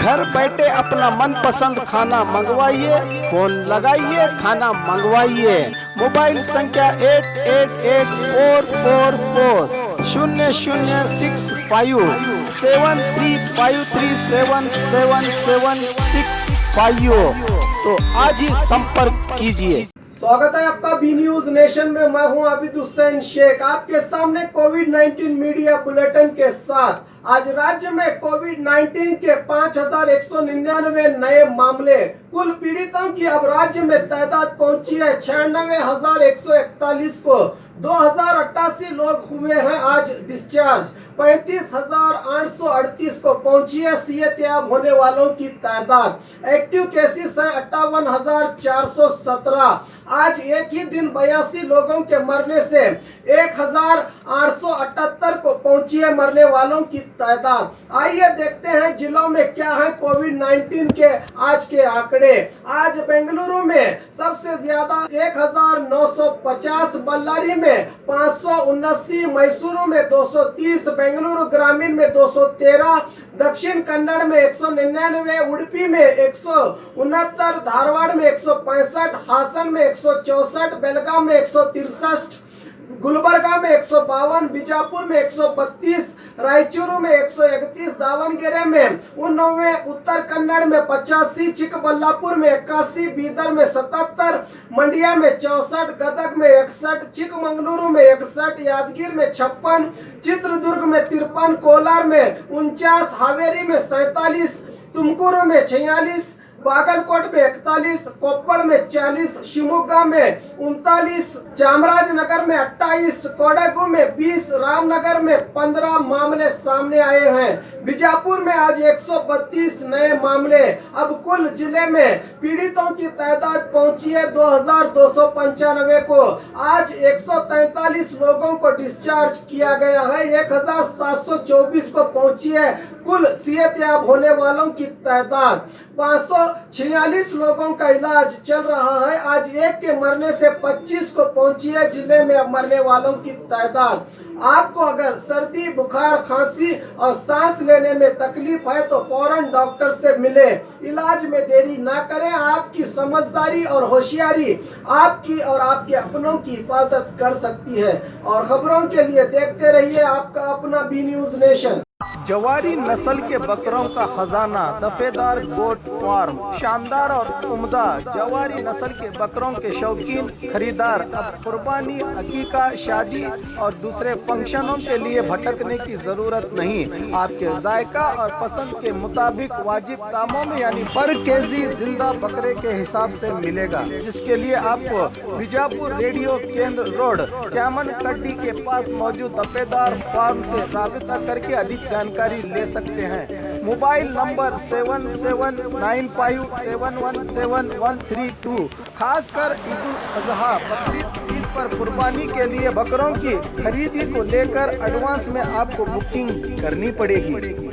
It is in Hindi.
घर बैठे अपना मनपसंद खाना मंगवाइए, फोन लगाइए, खाना मंगवाइए। मोबाइल संख्या 8888444735377765। तो आज ही संपर्क कीजिए। स्वागत है आपका बी न्यूज नेशन में। मैं हूं आबिद हुसैन शेख, आपके सामने कोविड-19 मीडिया बुलेटिन के साथ। आज राज्य में कोविड-19 के 5199 नए मामले। कुल पीड़ितों की अब राज्य में तादाद पहुंची है 96,141 को। 2088 लोग हुए हैं आज डिस्चार्ज। 35,838 को पहुंची है सेहतयाब होने वालों की तादाद। एक्टिव केसेस है 58,417। आज एक ही दिन 82 लोगों के मरने से 1,878 को पहुंची है मरने वालों की तादाद। आइए देखते हैं जिलों में क्या है कोविड-19 के आज के आंकड़े। आज बेंगलुरु में सबसे ज्यादा 1,950, बल्लारी में 579, मैसूरू में 230, बेंगलुरु ग्रामीण में 213, दक्षिण कन्नड़ में 199, उडुपी में 169, धारवाड़ में 165, हासन में 164, बेलगाम में 163, गुलबर्गा में 152, बीजापुर में 132, रायचूरू में 131, दावणगेरे में 89, उत्तर कन्नड़ में 85, चिकबल्लापुर में 81, बीदर में 77, मंडिया में 64, गदग में 61, चिकमंगलुरु में 61, यादगीर में 56, चित्रदुर्ग में 53, कोलार में 49, हावेरी में 47, तुमकुरू में 46, बागलकोट में 41, कोप्पड़ में 40, शिवमोगा में 39, चामराजनगर में 28, कोडागु में 20, रामनगर में 15 मामले सामने आए हैं। बीजापुर में आज 132 नए मामले। अब कुल जिले में पीड़ितों की तादाद पहुंची है 2,295 को। आज 143 लोगों को डिस्चार्ज किया गया है। 1,724 को पहुंची है कुल सेहतयाब होने वालों की तादाद। 546 लोगों का इलाज चल रहा है। आज एक के मरने से 25 को पहुंची है जिले में मरने वालों की तादाद। आपको अगर सर्दी, बुखार, खांसी और सांस लेने में तकलीफ है तो फौरन डॉक्टर से मिले। इलाज में देरी ना करें। आपकी समझदारी और होशियारी आपकी और आपके अपनों की हिफाजत कर सकती है। और खबरों के लिए देखते रहिए आपका अपना बी न्यूज नेशन। जवारी नस्ल के बकरों का खजाना, दफेदार गोट फार्म। शानदार और उम्दा जवारी नस्ल के बकरों के शौकीन खरीदार अब कुर्बानी, अकीका, शादी और दूसरे फंक्शनों के लिए भटकने की जरूरत नहीं। आपके जायका और पसंद के मुताबिक वाजिब दामों में यानी पर केजी जिंदा बकरे के हिसाब से मिलेगा, जिसके लिए आपको बीजापुर रेडियो केंद्र रोड, क्यामन कड्डी के पास मौजूद दफेदार फार्म से राबिता करके अधिक जानकारी ले सकते हैं। Mobile number 7795717132। खासकर ईद उल अजहा, बकरीद ईद पर कुर्बानी के लिए बकरों की खरीदी को लेकर एडवांस में आपको बुकिंग करनी पड़ेगी।